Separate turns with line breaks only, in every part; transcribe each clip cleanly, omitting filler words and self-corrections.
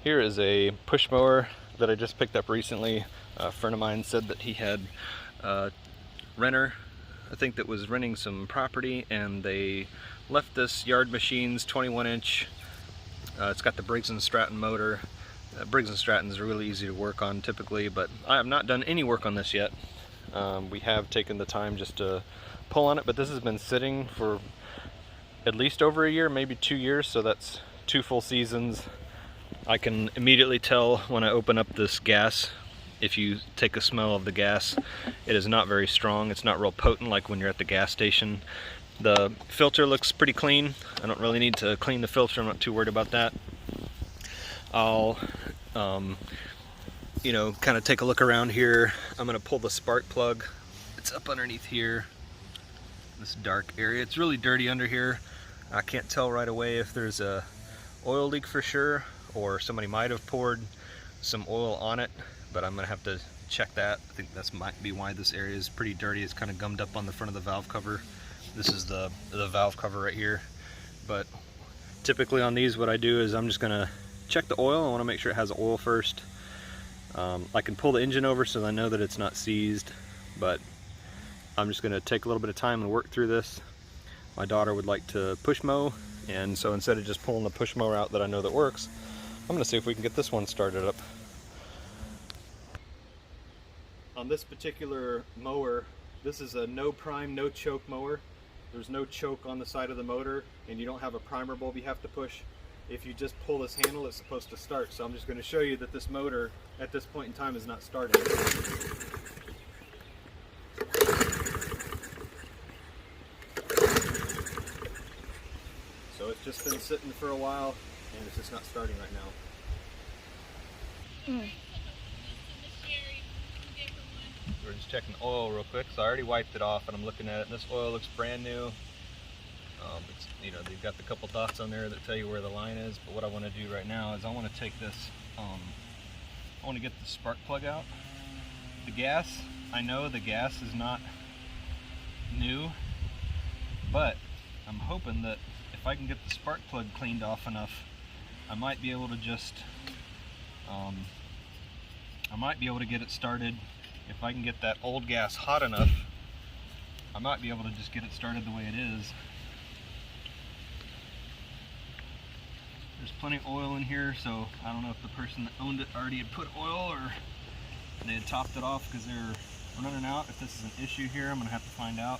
Here is a push mower that I just picked up recently. A friend of mine said that he had a renter, I think, that was renting some property, and they left this Yard Machines 21-inch. It's got the Briggs and Stratton motor. Briggs and Stratton is really easy to work on typically, but I have not done any work on this yet. We have taken the time just to pull on it, but this has been sitting for at least over a year, maybe 2 years, so that's 2 full seasons. I can immediately tell when I open up this gas. If you take a smell of the gas, it is not very strong. It's not real potent like when you're at the gas station. The filter looks pretty clean. I don't really need to clean the filter. I'm not too worried about that. I'll kind of take a look around here. I'm going to pull the spark plug. It's up underneath here, this dark area. It's really dirty under here. I can't tell right away if there's a oil leak for sure, or somebody might have poured some oil on it, but I'm gonna have to check that. I think that's might be why this area is pretty dirty. It's kind of gummed up on the front of the valve cover. This is the valve cover right here. But typically on these, what I do is I'm just gonna check the oil. I want to make sure it has oil first. I can pull the engine over so I know that it's not seized, but I'm just gonna take a little bit of time and work through this. My daughter would like to push mow, and so instead of just pulling the push mower out that I know that works, I'm going to see if we can get this one started up. On this particular mower, this is a no prime, no choke mower. There's no choke on the side of the motor, and you don't have a primer bulb you have to push. If you just pull this handle, it's supposed to start. So I'm just going to show you that this motor at this point in time is not starting. So it's just been sitting for a while, and it's just not starting right now. We're just checking the oil real quick. So I already wiped it off, and I'm looking at it, and this oil looks brand new. They've got the couple dots on there that tell you where the line is. But what I want to do right now is I want to take this. I want to get the spark plug out. The gas, I know the gas is not new, but I'm hoping that if I can get the spark plug cleaned off enough, I might be able to just, get it started. If I can get that old gas hot enough, I might be able to just get it started the way it is. There's plenty of oil in here, so I don't know if the person that owned it already had put oil or they had topped it off because they're running out. If this is an issue here, I'm gonna have to find out.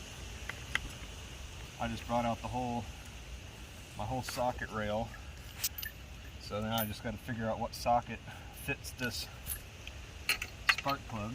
I just brought out my whole socket rail, so then I just got to figure out what socket fits this spark plug.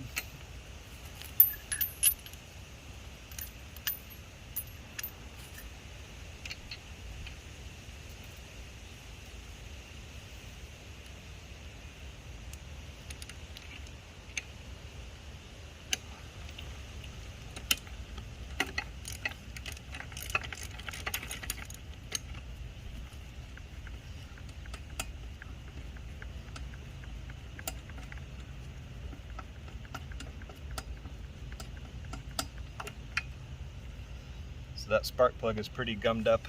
So that spark plug is pretty gummed up.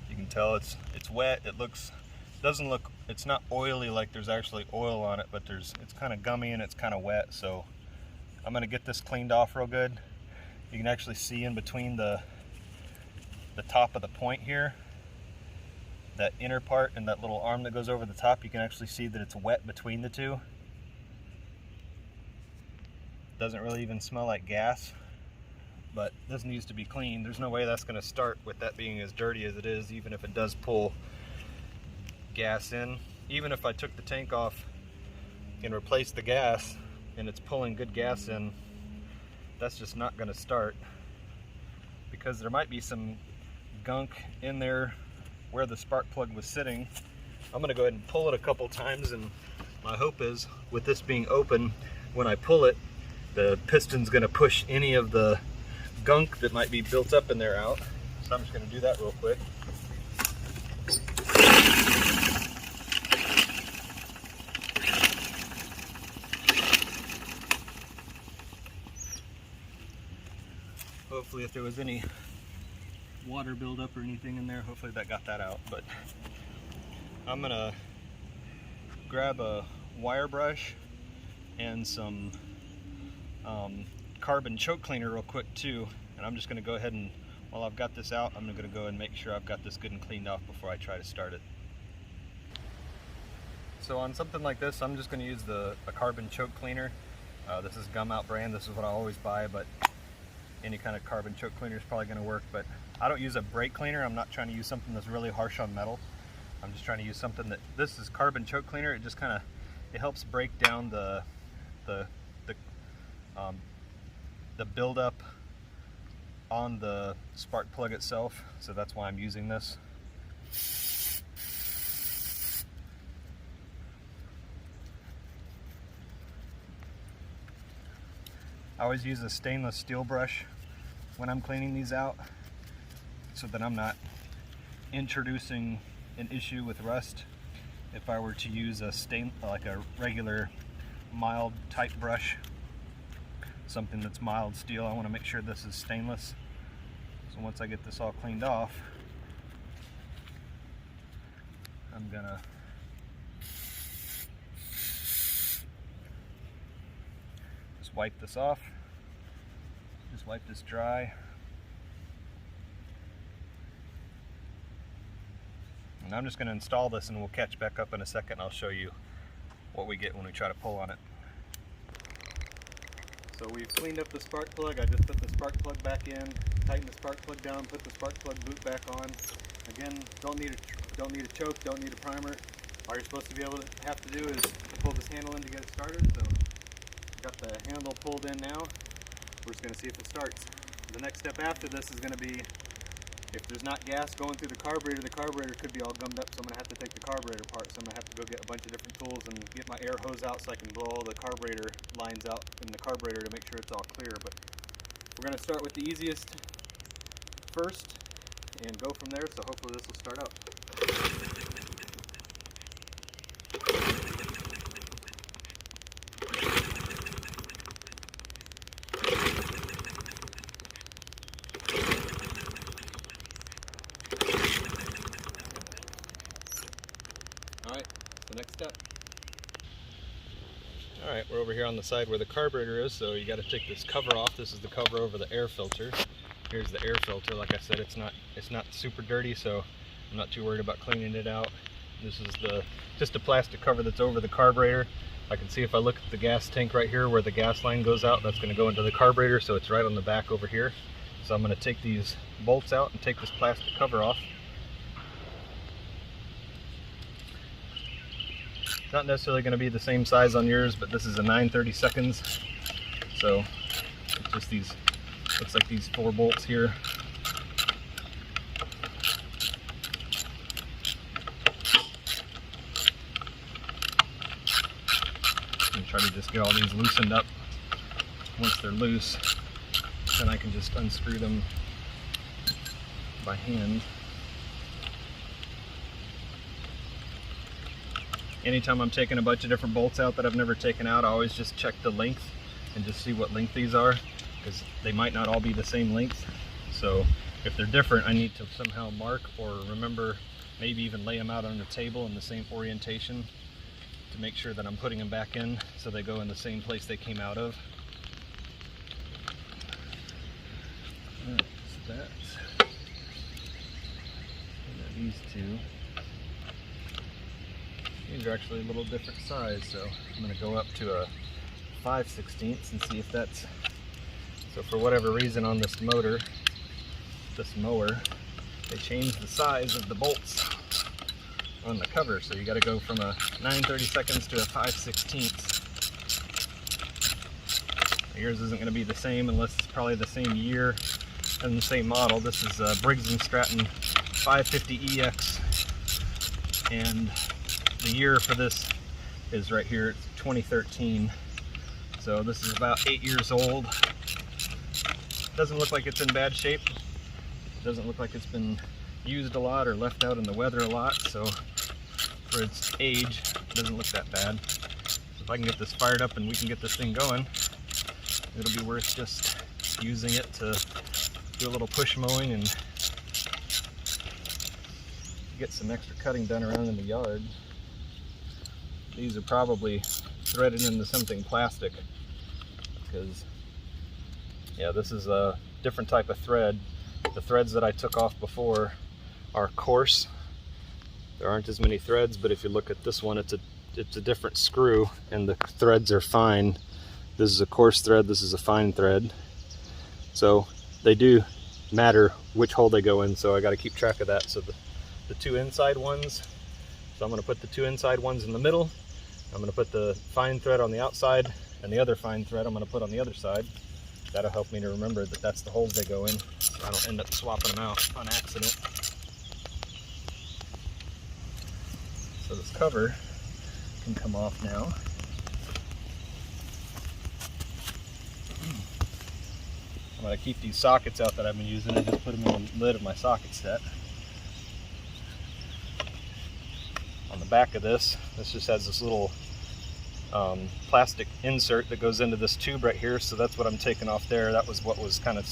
You can tell it's wet. It's not oily like there's actually oil on it, but it's kind of gummy and it's kind of wet. So I'm gonna get this cleaned off real good. You can actually see in between the top of the point here, that inner part and that little arm that goes over the top, you can actually see that it's wet between the two. Doesn't really even smell like gas, but this needs to be cleaned. There's no way that's going to start with that being as dirty as it is, even if it does pull gas in. Even if I took the tank off and replaced the gas and it's pulling good gas in, that's just not going to start, because there might be some gunk in there where the spark plug was sitting. I'm going to go ahead and pull it a couple times, and my hope is, with this being open, when I pull it, the piston's going to push any of the gunk that might be built up in there out. So I'm just going to do that real quick. Hopefully, if there was any water buildup or anything in there, hopefully that got that out. But I'm gonna grab a wire brush and some carbon choke cleaner real quick too, and I'm just going to go ahead and, while I've got this out, I'm going to go and make sure I've got this good and cleaned off before I try to start it. So on something like this, I'm just going to use a carbon choke cleaner. This is Gum Out brand. This is what I always buy, but any kind of carbon choke cleaner is probably going to work. But I don't use a brake cleaner. I'm not trying to use something that's really harsh on metal. I'm just trying to use something that, this is carbon choke cleaner. It just kind of, it helps break down the buildup on the spark plug itself. So that's why I'm using this. I always use a stainless steel brush when I'm cleaning these out, so that I'm not introducing an issue with rust. If I were to use like a regular mild type brush, something that's mild steel, I want to make sure this is stainless. So once I get this all cleaned off, I'm gonna wipe this off, just wipe this dry, and I'm just going to install this, and we'll catch back up in a second. I'll show you what we get when we try to pull on it. So we've cleaned up the spark plug. I just put the spark plug back in, tightened the spark plug down, put the spark plug boot back on. Again, don't need a choke, don't need a primer. All you're supposed to be able to have to do is pull this handle in to get it started. So got the handle pulled in now. We're just going to see if it starts. The next step after this is going to be, if there's not gas going through the carburetor could be all gummed up, so I'm going to have to take the carburetor apart. So I'm going to have to go get a bunch of different tools and get my air hose out so I can blow all the carburetor lines out in the carburetor to make sure it's all clear. But we're going to start with the easiest first and go from there, so hopefully this will start up. Next step. Alright, we're over here on the side where the carburetor is, so you got to take this cover off. This is the cover over the air filter. Here's the air filter. Like I said, it's not super dirty, so I'm not too worried about cleaning it out. This is just a plastic cover that's over the carburetor. I can see if I look at the gas tank right here where the gas line goes out, that's going to go into the carburetor, so it's right on the back over here. So I'm going to take these bolts out and take this plastic cover off. Not necessarily going to be the same size on yours, but this is a 9/32, so it's just these, looks like these 4 bolts here. And try to just get all these loosened up. Once they're loose, then I can just unscrew them by hand. Anytime I'm taking a bunch of different bolts out that I've never taken out, I always just check the length and just see what length these are, because they might not all be the same length. So if they're different, I need to somehow mark or remember, maybe even lay them out on the table in the same orientation to make sure that I'm putting them back in so they go in the same place they came out of. Alright, so that's these two. These are actually a little different size, so I'm going to go up to a 5/16 and see if that's, so for whatever reason on this motor, this mower, they changed the size of the bolts on the cover, so you got to go from a 9/32 to a 5/16. Yours isn't going to be the same unless it's probably the same year and the same model. This is a Briggs and Stratton 550EX, and the year for this is right here. It's 2013, so this is about 8 years old. Doesn't look like it's in bad shape. It doesn't look like it's been used a lot or left out in the weather a lot, so for its age, it doesn't look that bad. So if I can get this fired up and we can get this thing going, it'll be worth just using it to do a little push mowing and get some extra cutting done around in the yard. these are probably threaded into something plastic, because yeah, this is a different type of thread. The threads that I took off before are coarse. There aren't as many threads, but if you look at this one, it's a different screw and the threads are fine. This is a coarse thread, this is a fine thread. So they do matter which hole they go in, so I got to keep track of that. So the two inside ones, so I'm going to put the two inside ones in the middle. I'm going to put the fine thread on the outside, and the other fine thread I'm going to put on the other side. That'll help me to remember that that's the holes they go in, so I don't end up swapping them out on accident. So this cover can come off now. I'm going to keep these sockets out that I've been using and just put them in the lid of my socket set. On the back of this just has this little plastic insert that goes into this tube right here, so that's what I'm taking off there. That was what was kind of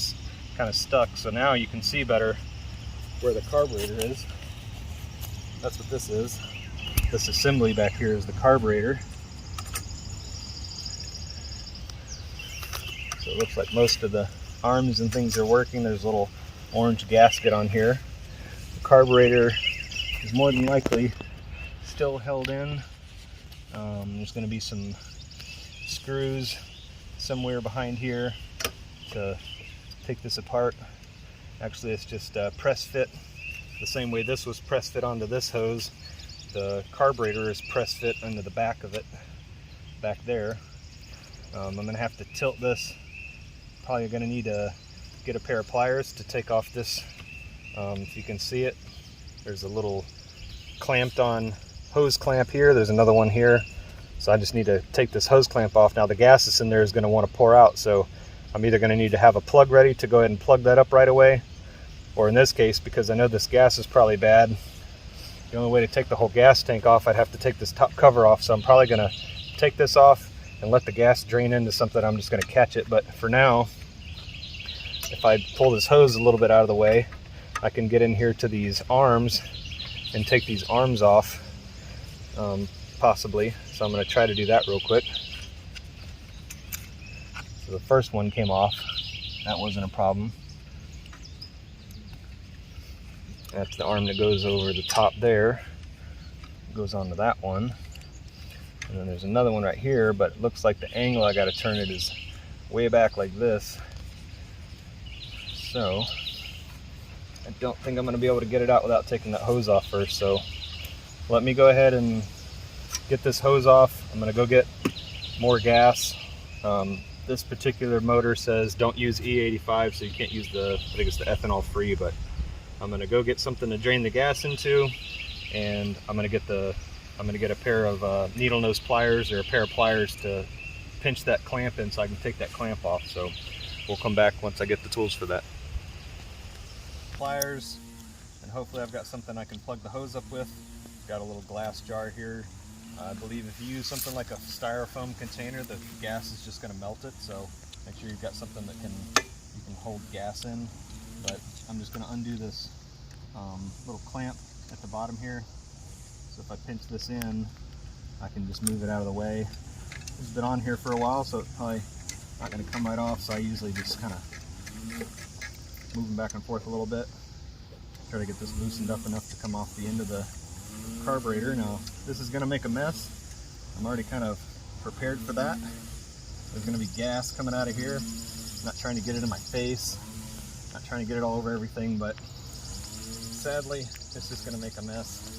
stuck. So now you can see better where the carburetor is. That's what this is. This assembly back here is the carburetor. So it looks like most of the arms and things are working. There's a little orange gasket on here. The carburetor is more than likely still held in. There's going to be some screws somewhere behind here to take this apart. Actually, it's just press fit. The same way this was press fit onto this hose, the carburetor is press fit into the back of it, back there. I'm going to have to tilt this. Probably going to need to get a pair of pliers to take off this. If you can see it, there's a little clamped on hose clamp here. There's another one here. So I just need to take this hose clamp off. Now the gas that's in there is going to want to pour out, so I'm either going to need to have a plug ready to go ahead and plug that up right away, or in this case, because I know this gas is probably bad, the only way to take the whole gas tank off, I'd have to take this top cover off. So I'm probably going to take this off and let the gas drain into something. I'm just going to catch it. But for now, if I pull this hose a little bit out of the way, I can get in here to these arms and take these arms off, possibly. So I'm going to try to do that real quick. So the first one came off. That wasn't a problem. That's the arm that goes over the top there. It goes onto that one. And then there's another one right here, but it looks like the angle I got to turn it is way back like this. So I don't think I'm going to be able to get it out without taking that hose off first. So let me go ahead and get this hose off. I'm going to go get more gas. This particular motor says don't use E85, so you can't use I think it's the ethanol free, but I'm going to go get something to drain the gas into, and I'm going to get a pair of needle nose pliers, or a pair of pliers to pinch that clamp in so I can take that clamp off. So we'll come back once I get the tools for that. Pliers, and hopefully I've got something I can plug the hose up with. Got a little glass jar here. I believe if you use something like a styrofoam container, the gas is just going to melt it, so make sure you've got something that you can hold gas in. But I'm just going to undo this little clamp at the bottom here. So if I pinch this in, I can just move it out of the way. It's been on here for a while, so it's probably not going to come right off, so I usually just kind of move them back and forth a little bit. Try to get this loosened up enough to come off the end of the carburetor. Now, this is going to make a mess. I'm already kind of prepared for that. There's going to be gas coming out of here. I'm not trying to get it in my face, not trying to get it all over everything, but sadly, it's just going to make a mess.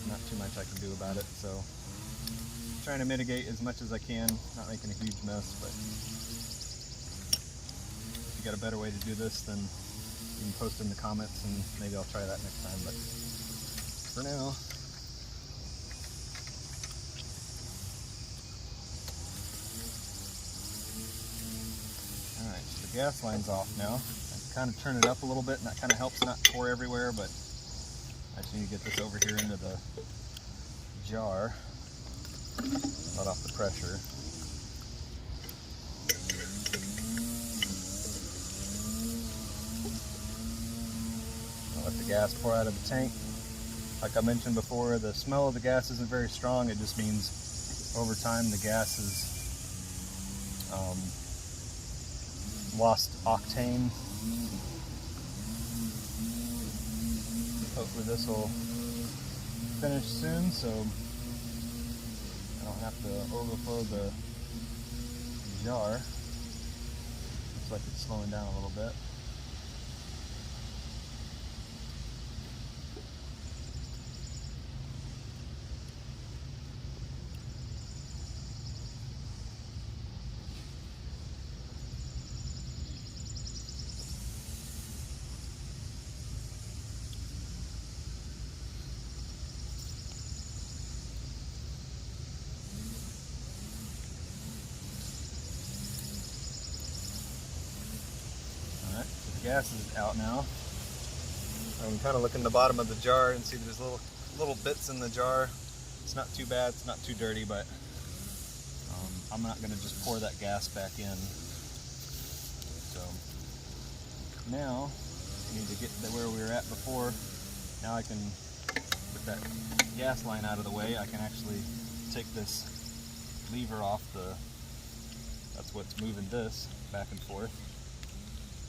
Not too much I can do about it, so I'm trying to mitigate as much as I can, not making a huge mess. But if you got a better way to do this, then you can post in the comments and maybe I'll try that next time. But for now, alright, so the gas line's off now. I kind of turn it up a little bit, and that kind of helps not pour everywhere, but I just need to get this over here into the jar, let off the pressure. I'll let the gas pour out of the tank. Like I mentioned before, the smell of the gas isn't very strong. It just means over time the gas has lost octane. Hopefully this will finish soon, so I don't have to overflow the jar. Looks like it's slowing down a little bit. Gas is out now. I can kind of look in the bottom of the jar and see there's little bits in the jar. It's not too bad, it's not too dirty, but I'm not going to just pour that gas back in. So now we need to get to where we were at before. Now I can, with that gas line out of the way, I can actually take this lever off that's what's moving this back and forth.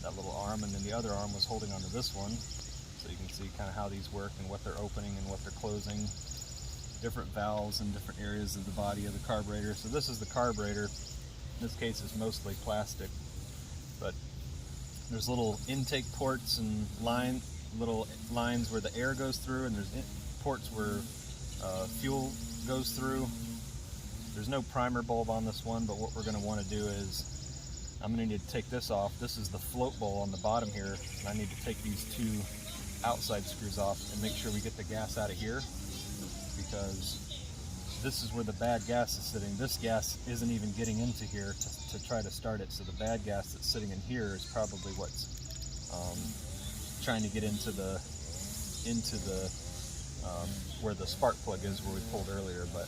That little arm, and then the other arm was holding onto this one, so you can see kind of how these work and what they're opening and what they're closing, different valves in different areas of the body of the carburetor. So this is the carburetor. In this case it's mostly plastic, but there's little intake ports and little lines where the air goes through, and there's ports where fuel goes through. There's no primer bulb on this one, but what we're going to want to do is I'm going to need to take this off. This is the float bowl on the bottom here, and I need to take these two outside screws off and make sure we get the gas out of here, because this is where the bad gas is sitting. This gas isn't even getting into here to try to start it, so the bad gas that's sitting in here is probably what's trying to get into the where the spark plug is, where we pulled earlier. But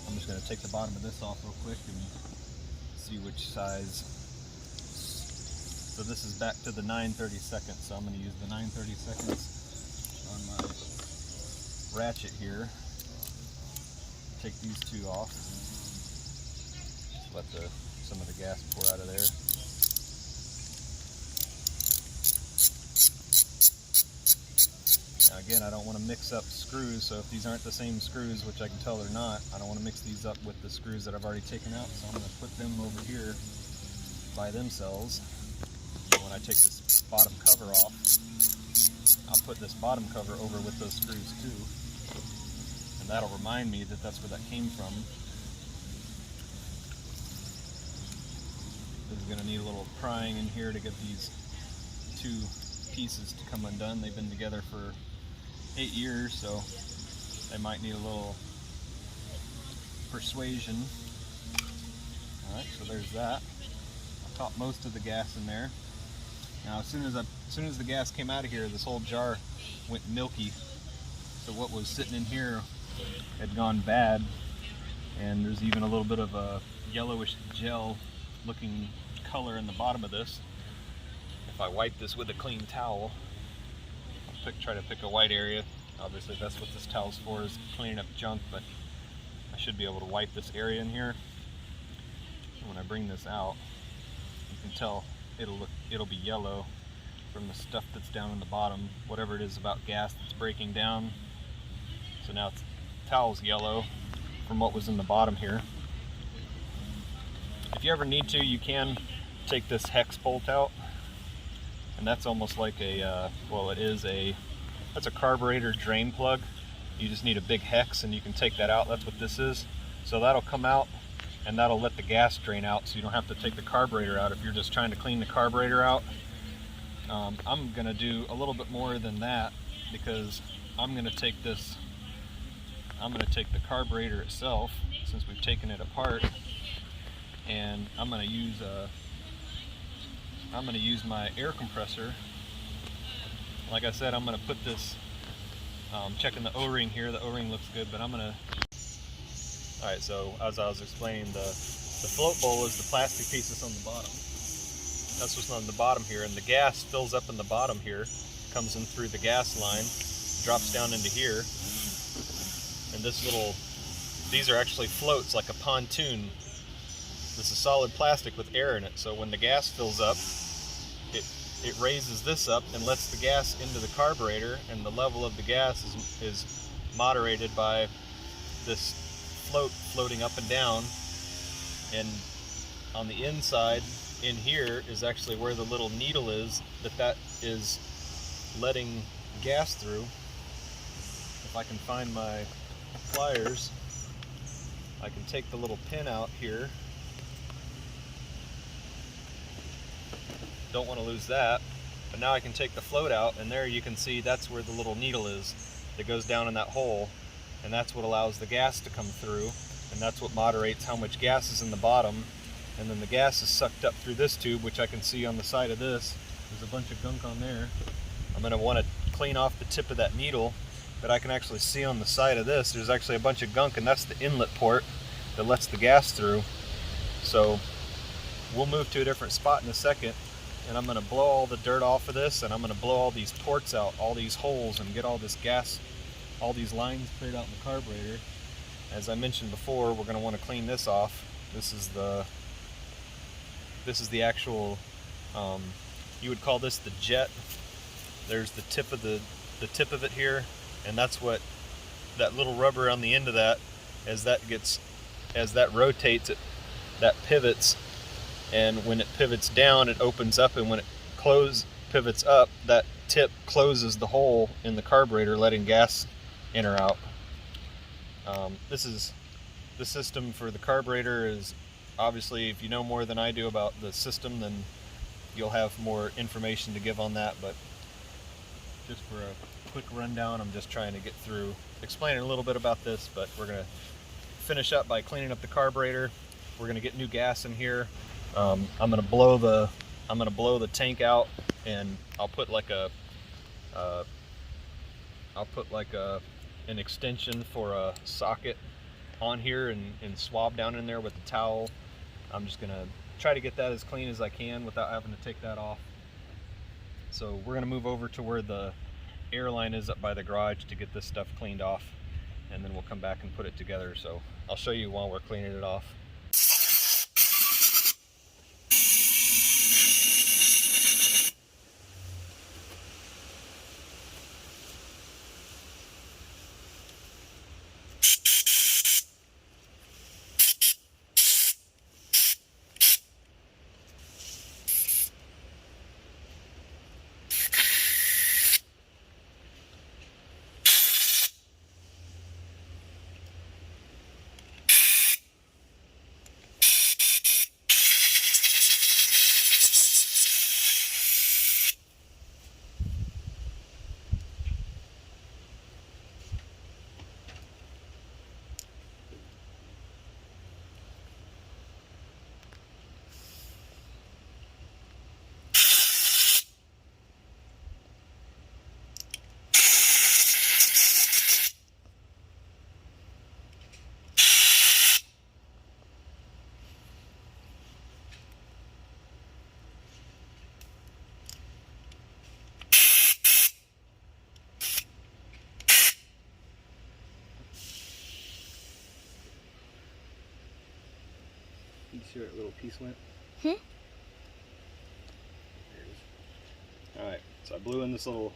I'm just going to take the bottom of this off real quick and see which size. So this is back to the 9/32, so I'm going to use the 9/32 on my ratchet here. Take these two off. Just let some of the gas pour out of there. Now again, I don't want to mix up screws, so if these aren't the same screws, which I can tell they're not, I don't want to mix these up with the screws that I've already taken out, so I'm going to put them over here by themselves. When I take this bottom cover off, I'll put this bottom cover over with those screws too, and that'll remind me that that's where that came from. This is going to need a little prying in here to get these two pieces to come undone. They've been together for 8 years, so they might need a little persuasion. Alright, so there's that. I caught most of the gas in there. Now as soon as the gas came out of here, this whole jar went milky. So what was sitting in here had gone bad, and there's even a little bit of a yellowish gel looking color in the bottom of this. If I wipe this with a clean towel, try to pick a white area. Obviously that's what this towel's for, is cleaning up junk, but I should be able to wipe this area in here. And when I bring this out, you can tell it'll be yellow from the stuff that's down in the bottom, whatever it is about gas that's breaking down. So now the towel's yellow from what was in the bottom here. If you ever need to, you can take this hex bolt out. And that's almost like that's a carburetor drain plug. You just need a big hex and you can take that out. That's what this is. So that'll come out and that'll let the gas drain out, so you don't have to take the carburetor out if you're just trying to clean the carburetor out. I'm going to do a little bit more than that, because I'm going to take the carburetor itself, since we've taken it apart, and I'm going to use my air compressor. Like I said, I'm going to put this, checking the O-ring here. The O-ring looks good, but I'm going to... Alright, so as I was explaining, the float bowl is the plastic piece that's on the bottom. That's what's on the bottom here, and the gas fills up in the bottom here, comes in through the gas line, drops down into here. And these are actually floats like a pontoon. This is solid plastic with air in it, so when the gas fills up, it raises this up and lets the gas into the carburetor, and the level of the gas is moderated by this float floating up and down. And on the inside in here is actually where the little needle is that is letting gas through. If I can find my pliers, I can take the little pin out here. Don't want to lose that. But now I can take the float out, and there you can see that's where the little needle is that goes down in that hole, and that's what allows the gas to come through, and that's what moderates how much gas is in the bottom. And then the gas is sucked up through this tube, which I can see on the side of this. There's a bunch of gunk on there. I'm going to want to clean off the tip of that needle, but I can actually see on the side of this there's actually a bunch of gunk, and that's the inlet port that lets the gas through. So we'll move to a different spot in a second, and I'm going to blow all the dirt off of this, and I'm going to blow all these ports out, all these holes, and get all this gas, all these lines cleared out in the carburetor. As I mentioned before, we're going to want to clean this off. This is the actual, you would call this the jet. There's the tip of it here, and that's what that little rubber on the end of that, as that rotates, that pivots, and when it pivots down, it opens up, and when it pivots up, that tip closes the hole in the carburetor, letting gas in or out. This is the system for the carburetor. Is obviously, if you know more than I do about the system, then you'll have more information to give on that, but just for a quick rundown, I'm just trying to get through explaining a little bit about this. But we're going to finish up by cleaning up the carburetor. We're going to get new gas in here. I'm going to blow the tank out, and I'll put like an extension for a socket on here and swab down in there with the towel. I'm just going to try to get that as clean as I can without having to take that off. So we're going to move over to where the air line is up by the garage to get this stuff cleaned off, and then we'll come back and put it together. So I'll show you while we're cleaning it off. You see where that little piece went? There it is. Alright, so I blew in this little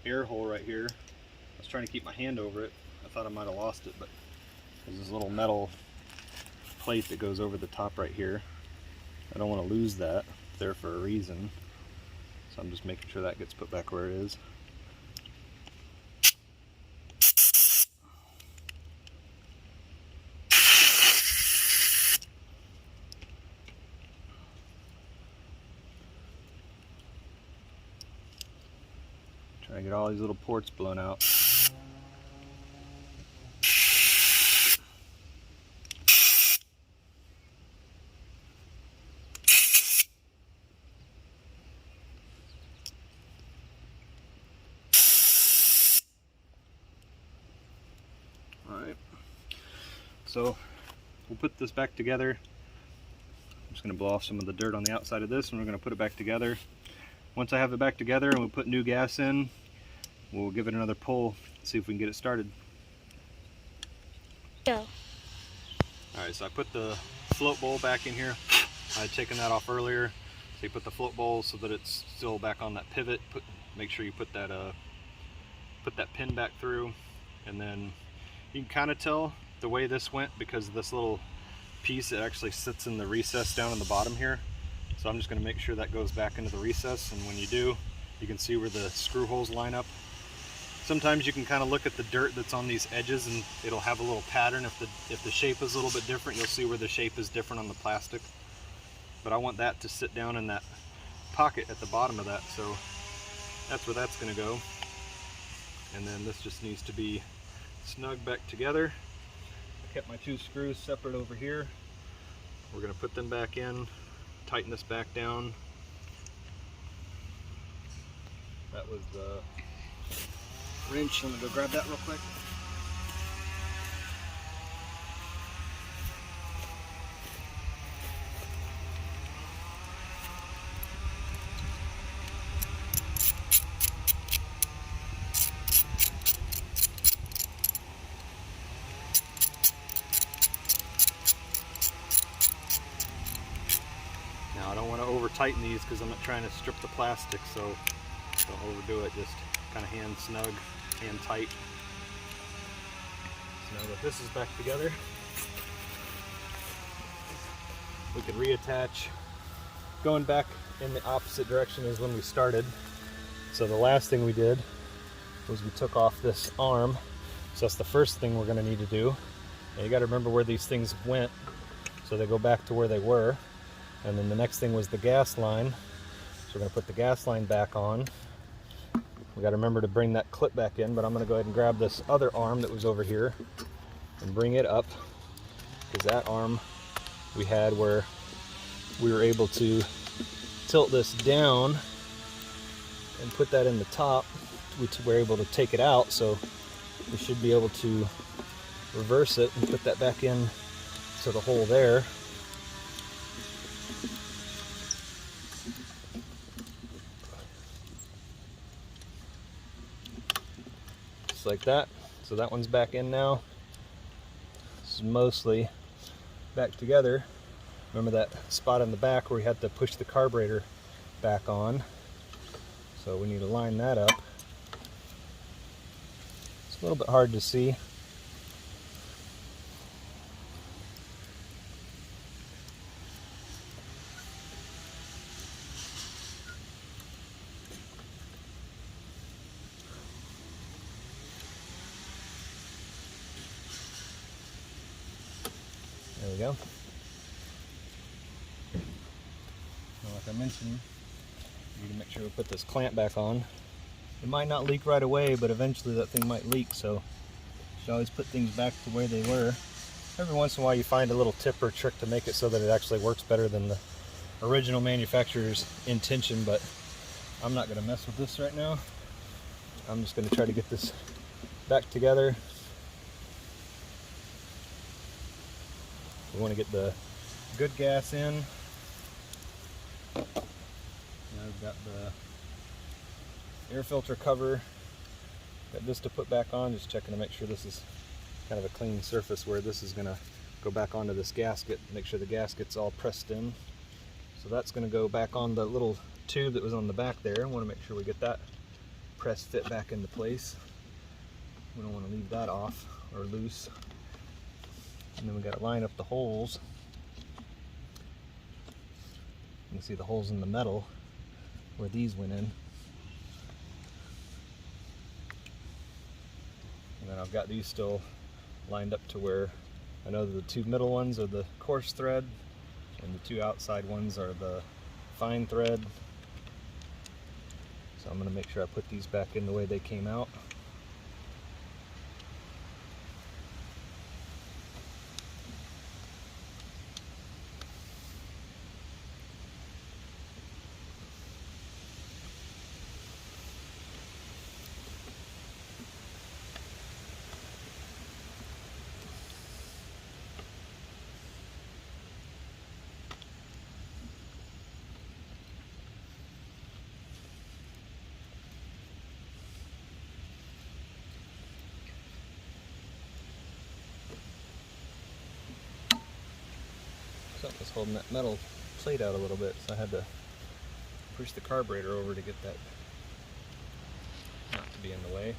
air hole right here. I was trying to keep my hand over it. I thought I might have lost it, but there's this little metal plate that goes over the top right here. I don't want to lose that. It's there for a reason. So I'm just making sure that gets put back where it is. Try to get all these little ports blown out. Alright, so we'll put this back together. I'm just going to blow off some of the dirt on the outside of this, and we're going to put it back together. Once I have it back together and we put new gas in, we'll give it another pull, see if we can get it started.
Go.
Alright, so I put the float bowl back in here. I had taken that off earlier. So you put the float bowl so that it's still back on that pivot. Make sure you put that pin back through, and then you can kind of tell the way this went because this little piece, it actually sits in the recess down in the bottom here. So I'm just going to make sure that goes back into the recess, and when you do, you can see where the screw holes line up. Sometimes you can kind of look at the dirt that's on these edges and it'll have a little pattern. If the shape is a little bit different, you'll see where the shape is different on the plastic. But I want that to sit down in that pocket at the bottom of that, so that's where that's going to go. And then this just needs to be snug back together. I kept my two screws separate over here. We're going to put them back in, tighten this back down. That was the wrench. Let me go grab that real quick. Now I don't want to over tighten these because I'm not trying to strip the plastic, so don't overdo it, just kind of hand snug, hand tight. So now that this is back together, we can reattach, going back in the opposite direction as when we started. So the last thing we did was we took off this arm, so that's the first thing we're going to need to do. And you got to remember where these things went so they go back to where they were. And then the next thing was the gas line, so we're going to put the gas line back on. We got to remember to bring that clip back in, but I'm going to go ahead and grab this other arm that was over here and bring it up, because that arm we had where we were able to tilt this down and put that in the top. We were able to take it out, so we should be able to reverse it and put that back in to the hole there. Just like that. So that one's back in now. This is mostly back together. Remember that spot in the back where we had to push the carburetor back on. So we need to line that up. It's a little bit hard to see. There we go. Now, like I mentioned, we need to make sure we put this clamp back on. It might not leak right away, but eventually that thing might leak, so you should always put things back to where they were. Every once in a while you find a little tip or trick to make it so that it actually works better than the original manufacturer's intention, but I'm not going to mess with this right now. I'm just going to try to get this back together. We want to get the good gas in. Now I've got the air filter cover. Got this to put back on, just checking to make sure this is kind of a clean surface where this is going to go back onto this gasket. Make sure the gasket's all pressed in. So that's going to go back on the little tube that was on the back there. I want to make sure we get that press fit back into place. We don't want to leave that off or loose. And then we got to line up the holes. You can see the holes in the metal where these went in. And then I've got these still lined up to where I know the two middle ones are the coarse thread and the two outside ones are the fine thread. So I'm going to make sure I put these back in the way they came out. something was holding that metal plate out a little bit, so I had to push the carburetor over to get that not to be in the way.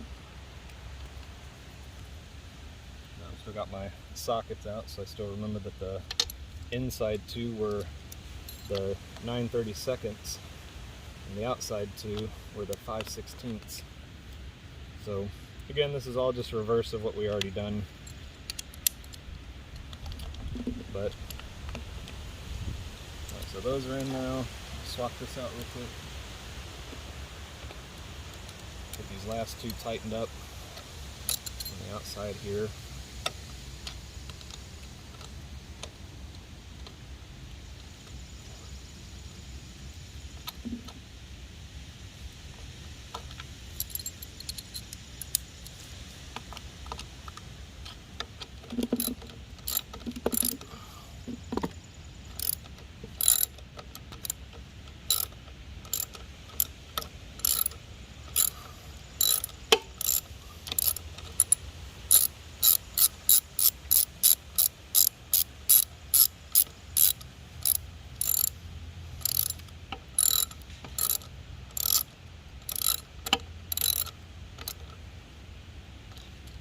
Now I've still got my sockets out, so I still remember that the inside two were the 9/32 and the outside two were the 5/16. So again, this is all just a reverse of what we already done. But so those are in now. Swap this out real quick. Get these last two tightened up on the outside here.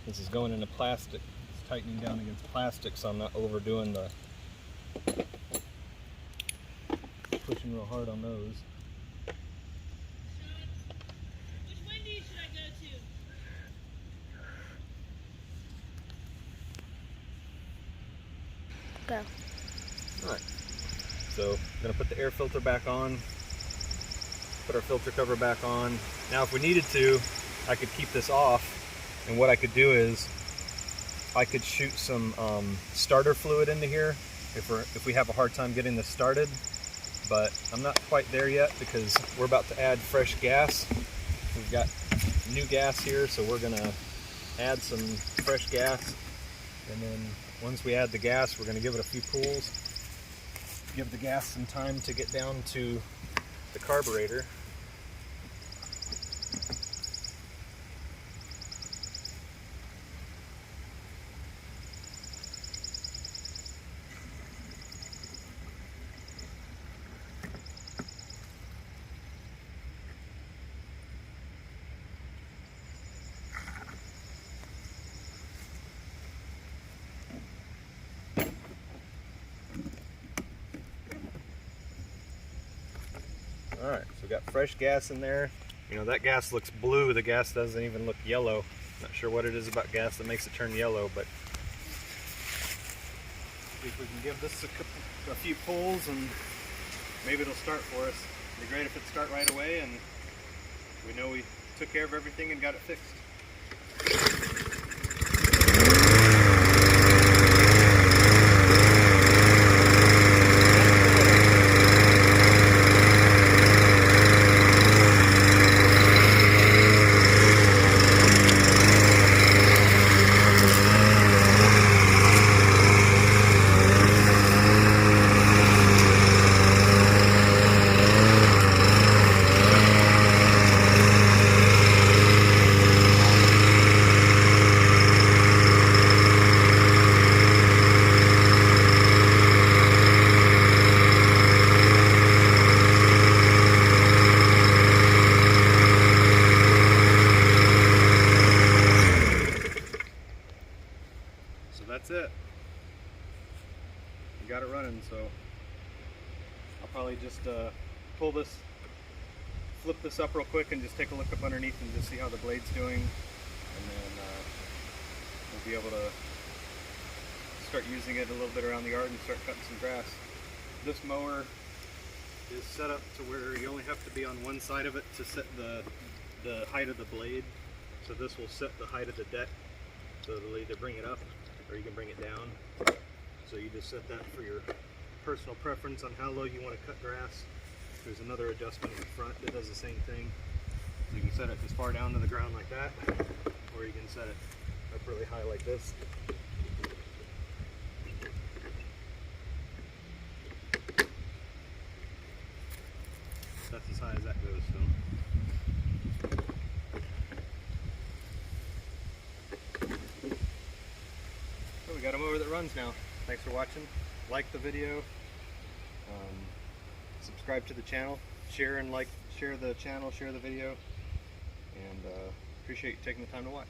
This is going into plastic. It's tightening down against plastic, so I'm not overdoing the pushing real hard on those.
Which windy should I go to? Go.
Alright, so I'm going to put the air filter back on, put our filter cover back on. Now if we needed to, I could keep this off, and what I could do is I could shoot some starter fluid into here if we have a hard time getting this started, but I'm not quite there yet because we're about to add fresh gas. We've got new gas here, so we're going to add some fresh gas, and then once we add the gas, we're going to give it a few pulls, give the gas some time to get down to the carburetor. Alright, so we got fresh gas in there. You know, that gas looks blue, the gas doesn't even look yellow. Not sure what it is about gas that makes it turn yellow, but see if we can give this a few pulls and maybe it'll start for us. It'd be great if it'd start right away and we know we took care of everything and got it fixed. That's it. We got it running, so I'll probably just flip this up real quick and just take a look up underneath and just see how the blade's doing, and then we'll be able to start using it a little bit around the yard and start cutting some grass. This mower is set up to where you only have to be on one side of it to set the height of the blade. So this will set the height of the deck, so it'll either bring it up or you can bring it down. So you just set that for your personal preference on how low you want to cut grass. There's another adjustment in the front that does the same thing. So you can set it as far down to the ground like that, or you can set it up really high like this. That's as high as that goes. So we got a mower that runs now. Thanks for watching. Like the video, Subscribe to the channel, share and like, share the channel, share the video, and appreciate you taking the time to watch.